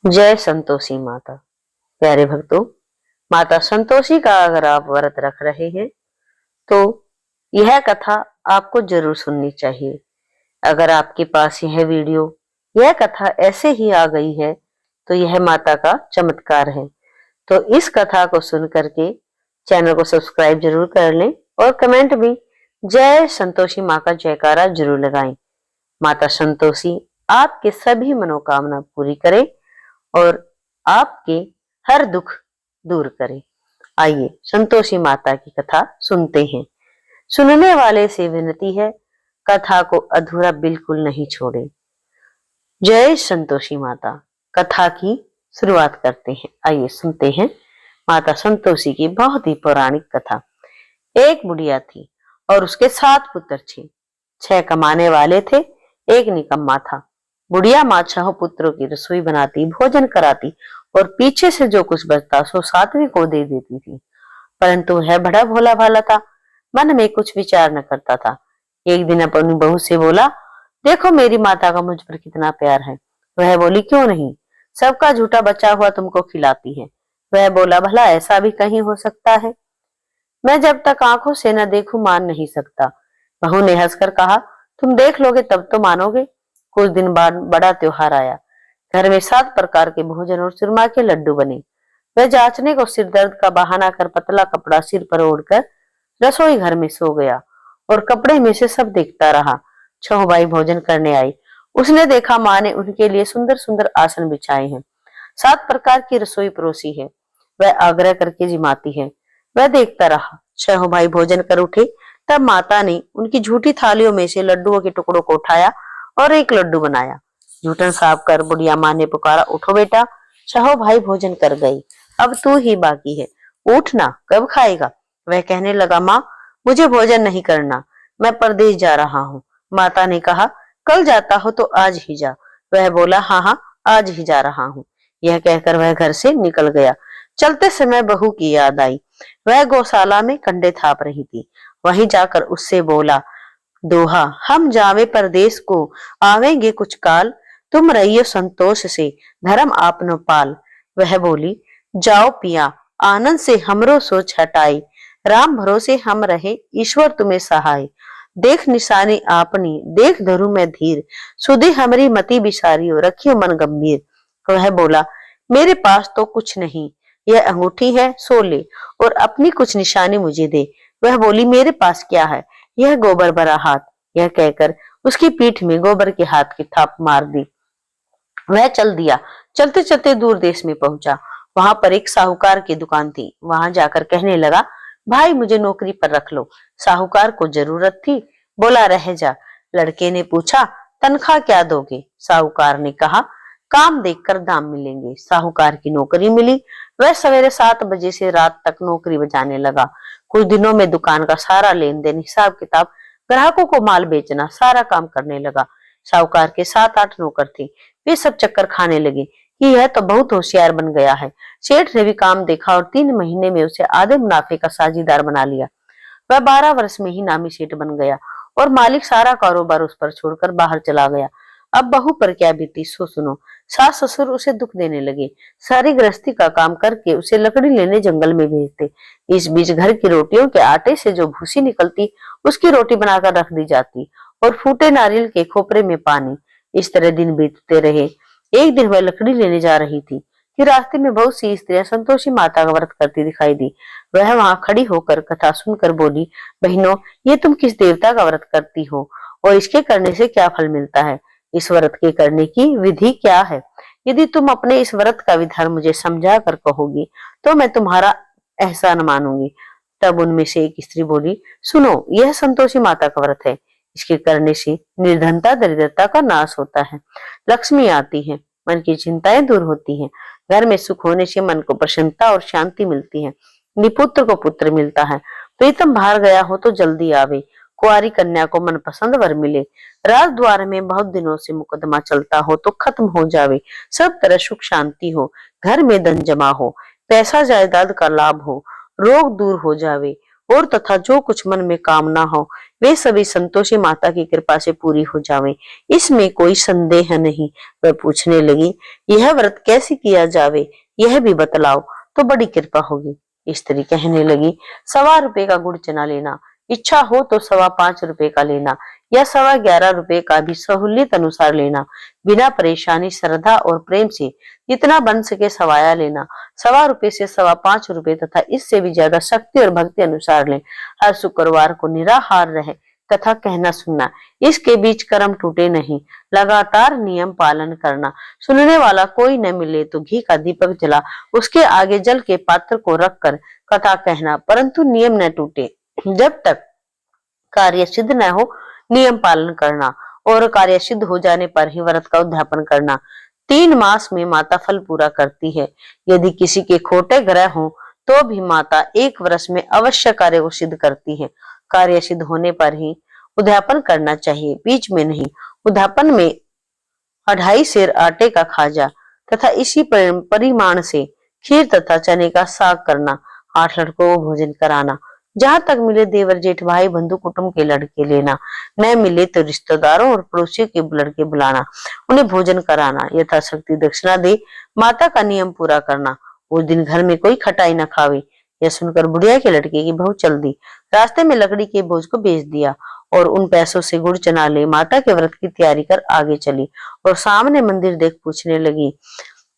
जय संतोषी माता। प्यारे भक्तों, माता संतोषी का अगर आप व्रत रख रहे हैं तो यह कथा आपको जरूर सुननी चाहिए। अगर आपके पास यह वीडियो, यह कथा ऐसे ही आ गई है तो यह माता का चमत्कार है। तो इस कथा को सुन करके चैनल को सब्सक्राइब जरूर कर लें और कमेंट भी जय संतोषी माँ का जयकारा जरूर लगाएं। माता संतोषी आपके सभी मनोकामना पूरी करे और आपके हर दुख दूर करे। आइए संतोषी माता की कथा सुनते हैं। सुनने वाले से विनती है, कथा को अधूरा बिल्कुल नहीं छोड़े। जय संतोषी माता। कथा की शुरुआत करते हैं। आइए सुनते हैं माता संतोषी की बहुत ही पौराणिक कथा। एक बुढ़िया थी और उसके 7 पुत्र थे। 6 कमाने वाले थे, एक निकम्मा था। बुढ़िया माँ 6 पुत्रों की रसोई बनाती, भोजन कराती और पीछे से जो कुछ बचता सो 7वें को दे देती थी। परंतु वह बड़ा भोला भाला था, मन में कुछ विचार न करता था। एक दिन अपनी बहू से बोला, देखो मेरी माता का मुझ पर कितना प्यार है। वह बोली, क्यों नहीं, सबका झूठा बचा हुआ तुमको खिलाती है। वह बोला, भला ऐसा भी कहीं हो सकता है? मैं जब तक आंखों से न देखूं मान नहीं सकता। बहू ने हंसकर कहा, तुम देख लोगे तब तो मानोगे। कुछ दिन बाद बड़ा त्योहार आया। घर में 7 प्रकार के भोजन और सुरमा के लड्डू बने। वह जांचने को सिर दर्द का बहाना कर पतला कपड़ा सिर पर ओढ़कर रसोई घर में सो गया और कपड़े में से सब देखता रहा। 6 भाई भोजन करने आई। उसने देखा माँ ने उनके लिए सुंदर सुंदर आसन बिछाए हैं, 7 प्रकार की रसोई परोसी है। वह आग्रह करके जिमाती है। वह देखता रहा। 6 भाई भोजन कर उठे। तब माता ने उनकी झूठी थालियों में से लड्डुओं के टुकड़ों को उठाया और एक लड्डू बनाया। जूठन साफ कर बुढ़िया माँ ने पुकारा, उठो बेटा, 6 भाई भोजन कर गई, अब तू ही बाकी है, उठना, कब खाएगा? वह कहने लगा, माँ मुझे भोजन नहीं करना, मैं परदेश जा रहा हूँ। माता ने कहा, कल जाता हो तो आज ही जा। वह बोला, हाँ हाँ आज ही जा रहा हूँ। यह कहकर वह घर से निकल गया। चलते समय बहू की याद आई। वह गौशाला में कंडे थाप रही थी। वहीं जाकर उससे बोला, दोहा, हम जावे परदेश को, आवेंगे कुछ काल, तुम रहियो संतोष से, धर्म आपनो पाल। वह बोली, जाओ पिया, आनंद से हमरो सोच हटाई, राम भरोसे हम रहे, ईश्वर तुम्हें सहाय। देख निशानी आपनी, देख धरु में धीर, सुधी हमारी मति बिसारियो, रखियो मन गंभीर। वह बोला, मेरे पास तो कुछ नहीं, यह अंगूठी है, सो ले और अपनी कुछ निशानी मुझे दे। वह बोली, मेरे पास क्या है, यह गोबर भरा हाथ। यह कहकर उसकी पीठ में गोबर के हाथ की थाप मार दी। वह चल दिया। चलते चलते दूर देश में पहुंचा। वहां पर एक साहूकार की दुकान थी। वहां जाकर कहने लगा, भाई मुझे नौकरी पर रख लो। साहूकार को जरूरत थी, बोला रह जा। लड़के ने पूछा, तनख्वाह क्या दोगे? साहूकार ने कहा, काम देखकर दाम मिलेंगे। साहूकार की नौकरी मिली। वह सवेरे 7 बजे से रात तक नौकरी बजाने लगा। कुछ दिनों में दुकान का सारा लेन देन, हिसाब किताब, ग्राहकों को माल बेचना, सारा काम करने लगा। साहूकार के 7-8 नौकर थे। वे सब चक्कर खाने लगे कि यह तो बहुत होशियार बन गया है। सेठ ने भी काम देखा और 3 महीने में उसे आधे मुनाफे का साझीदार बना लिया। वह 12 वर्ष में ही नामी सेठ बन गया और मालिक सारा कारोबार उस पर छोड़कर बाहर चला गया। अब बहू पर क्या बीती सो सुनो। सास ससुर उसे दुख देने लगे। सारी गृहस्थी का काम करके उसे लकड़ी लेने जंगल में भेजते। इस बीच घर की रोटियों के आटे से जो भूसी निकलती, उसकी रोटी बनाकर रख दी जाती और फूटे नारियल के खोपरे में पानी। इस तरह दिन बीतते रहे। एक दिन वह लकड़ी लेने जा रही थी कि रास्ते में बहुत सी स्त्रियां संतोषी माता का व्रत करती दिखाई दी। वह वहां खड़ी होकर कथा सुनकर बोली, बहनों, ये तुम किस देवता का व्रत करती हो और इसके करने से क्या फल मिलता है? इस व्रत के करने की विधि क्या है? यदि तुम अपने इस व्रत का विधान मुझे समझा कर कहोगी तो मैं तुम्हारा एहसान मानूंगी। तब उनमें से एक स्त्री बोली, सुनो, यह संतोषी माता का व्रत है। इसके करने से निर्धनता दरिद्रता का नाश होता है, लक्ष्मी आती है, मन की चिंताएं दूर होती हैं, घर में सुख होने से मन को प्रसन्नता और शांति मिलती है, निपुत्र को पुत्र मिलता है, प्रीतम बाहर गया हो तो जल्दी आवे, कुंवारी कन्या को मनपसंद वर मिले, राज द्वार में बहुत दिनों से मुकदमा चलता हो तो खत्म हो जावे, सब तरह सुख शांति हो, घर में धन जमा हो, पैसा जायदाद का लाभ हो, रोग दूर हो जावे और तथा जो कुछ मन में कामना हो वे सभी संतोषी माता की कृपा से पूरी हो जावे, इसमें कोई संदेह नहीं। वह पूछने लगी, यह व्रत कैसे किया जावे, यह भी बतलाओ तो बड़ी कृपा होगी। स्त्री कहने लगी, 1.25 रुपए का गुड़ चना लेना, इच्छा हो तो 5.25 रुपए का लेना या 11.25 रुपए का भी सहूलियत अनुसार लेना। बिना परेशानी, श्रद्धा और प्रेम से जितना बन सके सवाया लेना। 1.25 रुपए से 5.25 रुपए तथा इससे भी ज्यादा शक्ति और भक्ति अनुसार लें। हर शुक्रवार को निराहार रहे, कथा कहना सुनना, इसके बीच कर्म टूटे नहीं, लगातार नियम पालन करना। सुनने वाला कोई न मिले तो घी का दीपक जला उसके आगे जल के पात्र को रखकर कथा कहना, परंतु नियम न टूटे। जब तक कार्य सिद्ध न हो नियम पालन करना और कार्य सिद्ध हो जाने पर ही व्रत का उद्यापन करना। 3 मास में माता फल पूरा करती है। यदि किसी के खोटे ग्रह हो तो भी माता 1 वर्ष में अवश्य कार्य को सिद्ध करती है। कार्य सिद्ध होने पर ही उद्यापन करना चाहिए, बीच में नहीं। उद्यापन में 2.5 सेर आटे का खाजा तथा इसी परिमाण से खीर तथा चने का साग करना। 8 लड़कों को भोजन कराना। जहां तक मिले देवर जेठ भाई बंधु कुटुंब के लड़के लेना, न मिले तो रिश्तेदारों और पड़ोसियों के लड़के बुलाना, उन्हें भोजन कराना, यथाशक्ति दक्षिणा दे माता का नियम पूरा करना। उस दिन घर में कोई खटाई न खावे। यह सुनकर बुढ़िया के लड़के की बहू चल दी, रास्ते में लकड़ी के बोझ को बेच दिया और उन पैसों से गुड़ चना ले माता के व्रत की तैयारी कर आगे चली और सामने मंदिर देख पूछने लगी,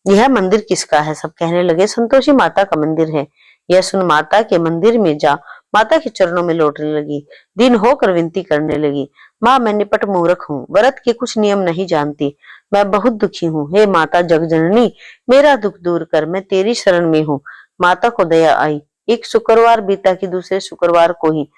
यह मंदिर किसका है? सब कहने लगे, संतोषी माता का मंदिर है। यह सुन माता के मंदिर में जा माता के चरणों में लौटने लगी। दिन होकर विनती करने लगी, माँ मैं निपट मूर्ख हूँ, व्रत के कुछ नियम नहीं जानती, मैं बहुत दुखी हूँ। हे माता जगजननी, मेरा दुख दूर कर, मैं तेरी शरण में हूँ। माता को दया आई। एक शुक्रवार बीता कि दूसरे शुक्रवार को ही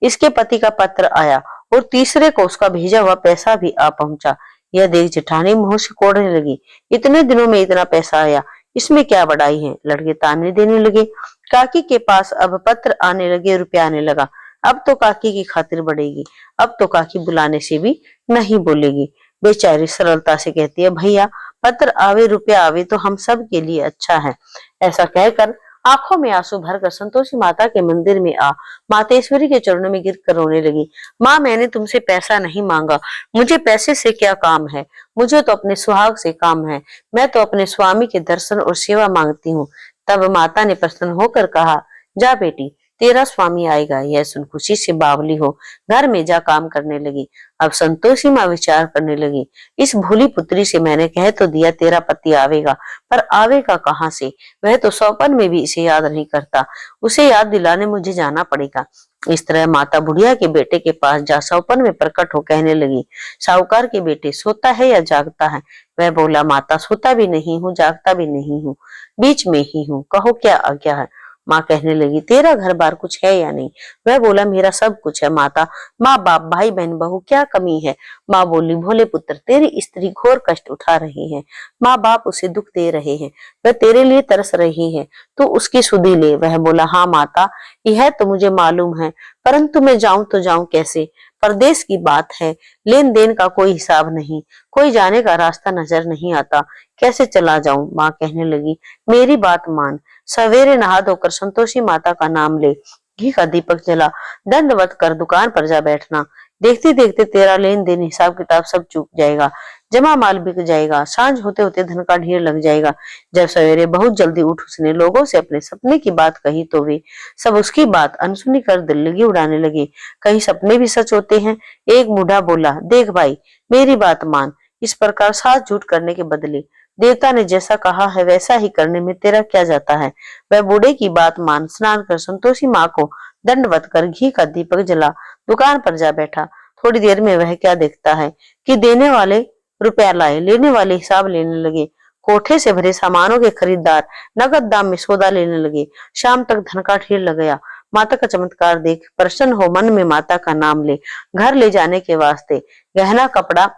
इसके पति का पत्र आया और तीसरे को उसका भेजा हुआ पैसा भी आ पहुंचा। यह देख जेठानी मुंह से कोड़ने लगी, इतने दिनों में इतना पैसा आया, इसमें क्या बड़ाई है? लड़के ताने देने लगे। काकी के पास अब पत्र आने लगे, रुपया आने लगा। अब तो काकी की खातिर बढ़ेगी, अब तो काकी बुलाने से भी नहीं बोलेगी। बेचारी सरलता से कहती है, भैया पत्र आवे रुपया आवे तो हम सब के लिए अच्छा है। ऐसा कहकर आंखों में आंसू भरकर संतोषी माता के मंदिर में आ मातेश्वरी के चरणों में गिर कर रोने लगी। माँ मैंने तुमसे पैसा नहीं मांगा, मुझे पैसे से क्या काम है, मुझे तो अपने सुहाग से काम है, मैं तो अपने स्वामी के दर्शन और सेवा मांगती हूँ। तब माता ने प्रसन्न होकर कहा, जा बेटी तेरा स्वामी आएगा। यह सुन खुशी से बावली हो घर में जा काम करने लगी। अब संतोषी माँ विचार करने लगी, इस भोली पुत्री से मैंने कह तो दिया तेरा पति आवेगा, पर आवेगा कहाँ से? वह तो सौपन में भी इसे याद नहीं करता, उसे याद दिलाने मुझे जाना पड़ेगा। इस तरह माता बुढ़िया के बेटे के पास जा सौपन में प्रकट हो कहने लगी, साहूकार के बेटे सोता है या जागता है? वह बोला, माता सोता भी नहीं हूँ जागता भी नहीं हूँ, बीच में ही हूँ, कहो क्या आज्ञा है? माँ कहने लगी, तेरा घर बार कुछ है या नहीं? वह बोला, मेरा सब कुछ है माता, माँ बाप भाई बहन बहू क्या कमी है? माँ बोली, भोले पुत्र तेरी स्त्री घोर कष्ट उठा रही है, माँ बाप उसे दुख दे रहे हैं, वह तेरे लिए तरस रही है, तो उसकी सुधि ले। वह बोला, हाँ माता यह तो मुझे मालूम है, परंतु मैं जाऊं तो जाऊं कैसे? परदेश की बात है, लेन देन का कोई हिसाब नहीं, कोई जाने का रास्ता नजर नहीं आता, कैसे चला जाऊं? माँ कहने लगी, मेरी बात मान, सवेरे नहा धोकर संतोषी माता का नाम ले, घी का दीपक जला, दंडवत कर दुकान पर जा बैठना। देखते देखते तेरा लेन देन हिसाब किताब सब चूक जाएगा, जमा माल बिक जाएगा, सांझ होते होते धन का ढेर लग जाएगा। जब सवेरे बहुत जल्दी उठ उसने लोगों से अपने सपने की बात कही तो वे सब उसकी बात अनसुनी कर दिल्लगी उड़ाने लगे। कहीं सपने भी सच होते हैं। एक बूढ़ा बोला, देख भाई मेरी बात मान, इस प्रकार साथ झूठ करने के बदले देवता ने जैसा कहा है वैसा ही करने में तेरा क्या जाता है? वह बूढ़े की बात मान स्नान कर संतोषी माँ को दंडवत कर घी का दीपक जला दुकान पर जा बैठा। थोड़ी देर में वह क्या देखता है कि देने वाले रुपया लाए, लेने वाले हिसाब लेने लगे। कोठे से भरे सामानों के खरीदार नगद दाम में सौदा लेने लगे। शाम तक धन का ढेर लग गया। माता का चमत्कार देख प्रसन्न हो मन में माता का नाम ले घर ले जाने के वास्ते गहना कपड़ा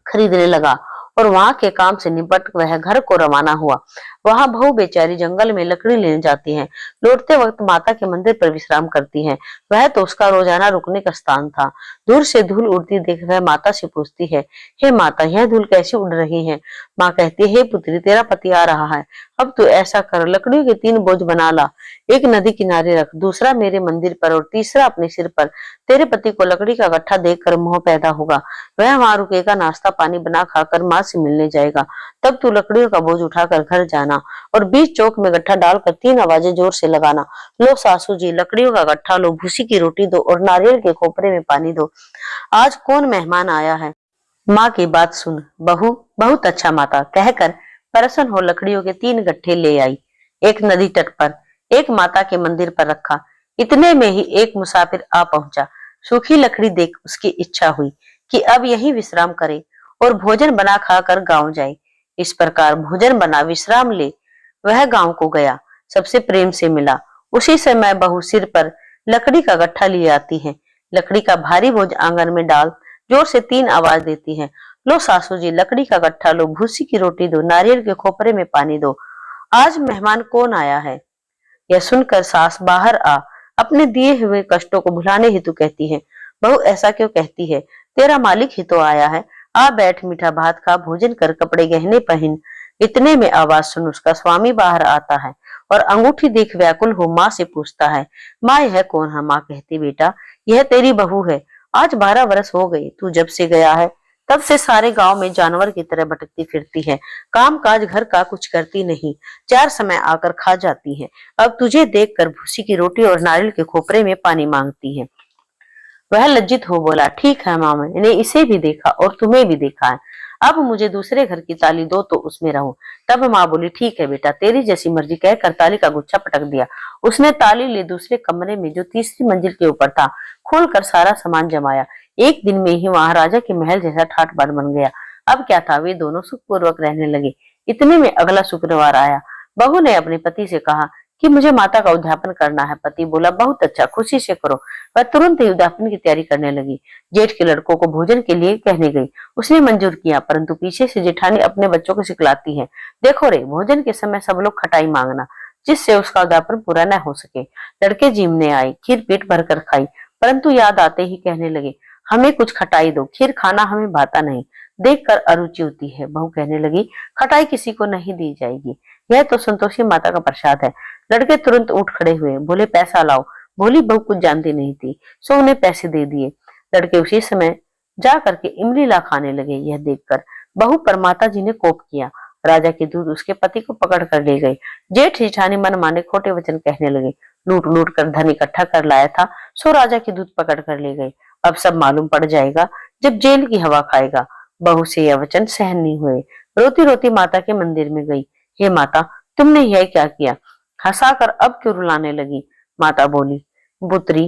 खरीदने लगा और वहां के काम से निपट वह घर को रवाना हुआ। वहां बहू बेचारी जंगल में लकड़ी लेने जाती है, लौटते वक्त माता के मंदिर पर विश्राम करती है। वह तो उसका रोजाना रुकने का स्थान था। दूर से धूल उड़ती देख वह माता से पूछती है, हे माता, यह धूल कैसे उड़ रही है? माँ कहती है, हे पुत्री, तेरा पति आ रहा है। अब तू ऐसा कर, लकड़ियों के 3 बोझ बना ला। एक नदी किनारे रख, दूसरा मेरे मंदिर पर और तीसरा अपने सिर पर। तेरे पति को लकड़ी का गट्ठा देखकर मोह पैदा होगा। वह वहां रुकेगा, नाश्ता पानी बना खाकर माँ से मिलने जाएगा। तब तू लकड़ियों का बोझ उठाकर घर जाना और बीच चौक में गट्ठा डालकर 3 आवाजें जोर से लगाना, लो सासू जी, लकड़ियों का गट्ठा लो, भूसी की रोटी दो और नारियल के खोपरे में पानी दो। आज कौन मेहमान आया है? माँ की बात सुन बहू, बहुत अच्छा माता, कहकर प्रसन्न हो लकड़ियों के 3 गट्ठे ले आई। एक नदी तट पर, एक माता के मंदिर पर रखा। इतने में ही एक मुसाफिर आ पहुंचा। सूखी लकड़ी देख उसकी इच्छा हुई कि अब यहीं विश्राम करे और भोजन बना खाकर गांव जाए। इस प्रकार भोजन बना विश्राम ले वह गांव को गया, सबसे प्रेम से मिला। उसी समय बहू सिर पर लकड़ी का गट्ठा लिए आती है। लकड़ी का भारी बोझ आंगन में डाल जोर से 3 आवाज देती है, लो सासू जी, लकड़ी का गट्ठा लो, भूसी की रोटी दो, नारियल के खोपरे में पानी दो। आज मेहमान कौन आया है? यह सुनकर सास बाहर आ अपने दिए हुए कष्टों को भुलाने हेतु कहती है, बहू ऐसा क्यों कहती है? तेरा मालिक ही तो आया है। आ बैठ, मीठा भात खा, भोजन कर, कपड़े गहने पहन। इतने में आवाज सुन उसका स्वामी बाहर आता है और अंगूठी देख व्याकुल हो माँ से पूछता है, माँ यह कौन है? माँ कहती, बेटा यह तेरी बहू है। आज 12 वर्ष हो गए तू जब से गया है, तब से सारे गांव में जानवर की तरह भटकती फिरती है। काम काज घर का कुछ करती नहीं, 4 समय आकर खा जाती है। अब तुझे देखकर भूसी की रोटी और नारियल के खोपरे में पानी मांगती है। वह लज्जित हो बोला, ठीक है माँ, मैंने इसे भी देखा और तुम्हें भी देखा है। अब मुझे दूसरे घर की ताली दो तो उसमें रहूं। तब माँ बोली, ठीक है बेटा, तेरी जैसी मर्जी, कहकर ताली का गुच्छा पटक दिया। उसने ताली ले दूसरे कमरे में, जो तीसरी मंजिल के ऊपर था, खोलकर सारा सामान जमाया। एक दिन में ही वहां राजा के महल जैसा ठाट बाट बन गया। अब क्या था, वे दोनों सुखपूर्वक रहने लगे। इतने में अगला शुक्रवार आया। बहू ने अपने पति से कहा कि मुझे माता का उद्यापन करना है। पति बोला, बहुत अच्छा, खुशी से करो। वह तुरंत ही उद्यापन की तैयारी करने लगी। जेठ के लड़कों को भोजन के लिए कहने गई। उसने मंजूर किया, परंतु पीछे से जेठानी अपने बच्चों को सिखलाती है, देखो रे, भोजन के समय सब लोग खटाई मांगना, जिससे उसका उद्यापन पूरा न हो सके। लड़के जिमने आए, खीर पेट भरकर खाई, परंतु याद आते ही कहने लगे, हमें कुछ खटाई दो, खीर खाना हमें भाता नहीं, देखकर अरुचि होती है। बहू कहने लगी, खटाई किसी को नहीं दी जाएगी, यह तो संतोषी माता का प्रसाद है। लड़के तुरंत उठ खड़े हुए, बोले, पैसा लाओ। भोली बहू कुछ जानती नहीं थी, सो उन्हें पैसे दे दिए। लड़के उसी समय जा करके इमली ला खाने लगे। यह देखकर बहू पर माता जी ने कोप किया। राजा के दूत उसके पति को पकड़ कर ले गए। जेठ जेठानी मन माने खोटे वचन कहने लगे। लूट लूट कर धन इकट्ठा कर लाया था, सो राजा के दूत पकड़ कर ले गए। अब सब मालूम पड़ जाएगा जब जेल की हवा खाएगा। बहू से यह वचन सहन नहीं हुए। रोती रोती माता के मंदिर में गई। हे माता, तुमने यह क्या किया? हंसाकर अब क्यों रुलाने लगी? माता बोली, पुत्री,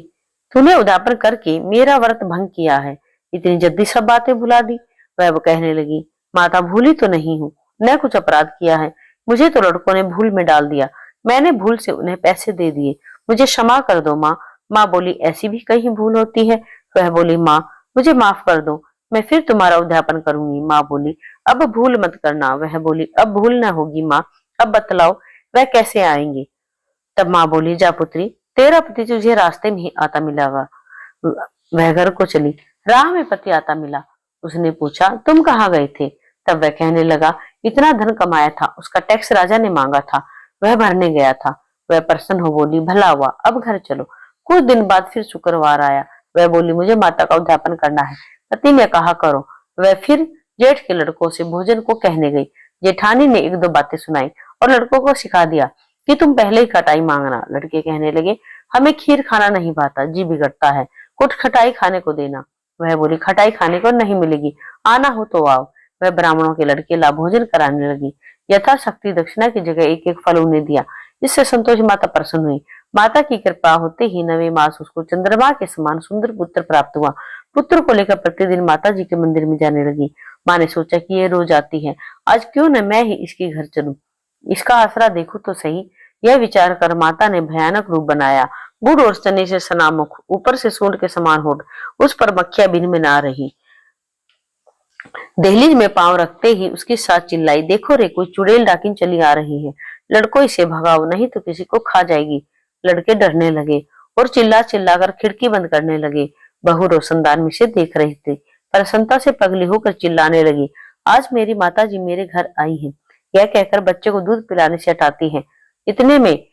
तूने उद्यापन करके मेरा व्रत भंग किया है, इतनी जल्दी सब बातें भुला दी। वह कहने लगी, माता, भूली तो नहीं हूँ, न कुछ अपराध किया है, मुझे तो लड़कों ने भूल में डाल दिया, मैंने भूल से उन्हें पैसे दे दिए, मुझे क्षमा कर दो माँ। माँ बोली, ऐसी भी कहीं भूल होती है? वह बोली, माँ मुझे माफ कर दो, मैं फिर तुम्हारा उद्यापन करूंगी। माँ बोली, अब भूल मत करना। वह बोली, अब भूल न होगी माँ, अब बतलाओ वह कैसे आएंगे? तब माँ बोली, जा पुत्री, तेरा पति तुझे रास्ते में ही आता मिलेगा। वह घर को चली। राह में पति आता मिला। उसने पूछा, तुम कहाँ गए थे? तब वह कहने लगा, इतना धन कमाया था, उसका टैक्स राजा ने मांगा था, वह भरने गया था। वह प्रसन्न हो बोली, भला हुआ, अब घर चलो। कुछ दिन बाद फिर शुक्रवार आया। वह बोली, मुझे माता का उद्यापन करना है। पति ने कहा, करो। वह फिर जेठ के लड़कों से भोजन को कहने गई। जेठानी ने 1-2 बातें सुनाई और लड़कों को सिखा दिया कि तुम पहले ही खटाई मांगना। लड़के कहने लगे, हमें खीर खाना नहीं भाता, जी बिगड़ता है, कुछ खटाई खाने को देना। वह बोली, खटाई खाने को नहीं मिलेगी, आना हो तो आओ। वह ब्राह्मणों के लड़के ला भोजन कराने लगी। यथाशक्ति दक्षिणा की जगह 1-1 फल उन्हें दिया। इससे संतोषी माता प्रसन्न हुई। माता की कृपा होते ही 9वें मास उसको चंद्रमा के समान सुंदर पुत्र प्राप्त हुआ। पुत्र को लेकर प्रतिदिन माता जी के मंदिर में जाने लगी। माँ ने सोचा कि ये रोज आती है, आज क्यों न मैं ही इसके घर चलूं, इसका आसरा देखूं तो सही। यह विचार कर माता ने भयानक रूप बनाया। बूढ़ और चने से सना मुख, ऊपर से सूंड के समान होठ, उस पर मक्खियां बिन में ना रही। दहलीज में पांव रखते ही उसकी सास चिल्लाई, देखो रे, कोई चुड़ैल डाकिन चली आ रही है, लड़कों इसे भगाओ, नहीं तो किसी को खा जाएगी। लड़के डरने लगे और चिल्ला चिल्लाकर खिड़की बंद करने लगे। बहू रोशनदान में से देख रही थी। प्रसन्नता से पगली होकर चिल्लाने लगी, आज मेरी माताजी मेरे घर आई हैं। यह कहकर बच्चे को दूध पिलाने से हटाती है। इतने में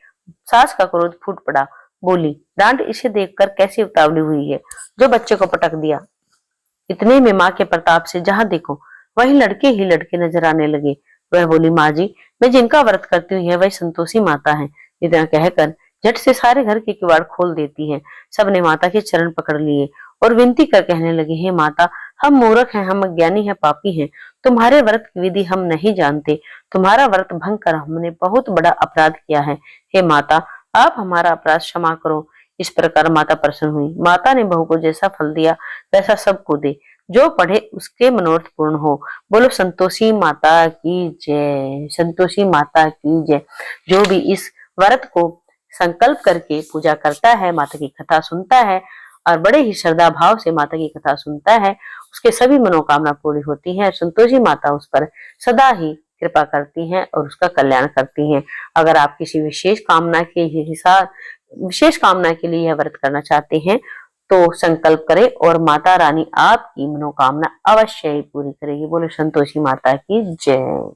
सास का क्रोध फूट पड़ा। बोली, डांट इसे देखकर कैसी उतावली हुई है, जो बच्चे को पटक दिया। इतने में माँ के प्रताप से जहां देखो वहीं लड़के ही लड़के नजर आने लगे। वह बोली, माँ जी, मैं जिनका व्रत करती हूँ यह वही संतोषी माता है। इतना कहकर झट से सारे घर के किवाड़ खोल देती है। सबने माता के चरण पकड़ लिए और विनती कर कहने लगे, हे माता, हम मूर्ख हैं, हम अज्ञानी हैं, पापी हैं। तुम्हारे व्रत की विधि हम नहीं जानते। तुम्हारा व्रत भंग कर हमने बहुत बड़ा अपराध किया है। हे माता, आप हमारा अपराध क्षमा करो। इस प्रकार माता प्रसन्न हुई। माता ने बहू को जैसा फल दिया वैसा सबको दे, जो पढ़े उसके मनोरथ पूर्ण हो। बोलो संतोषी माता की जय, संतोषी माता की जय। जो भी इस व्रत को संकल्प करके पूजा करता है, माता की कथा सुनता है और बड़े ही श्रद्धा भाव से माता की कथा सुनता है, उसके सभी मनोकामना पूरी होती है। संतोषी माता उस पर सदा ही कृपा करती हैं और उसका कल्याण करती हैं। अगर आप किसी विशेष कामना के लिए यह व्रत करना चाहते हैं तो संकल्प करें और माता रानी आपकी मनोकामना अवश्य ही पूरी करेगी। बोलो संतोषी माता की जय।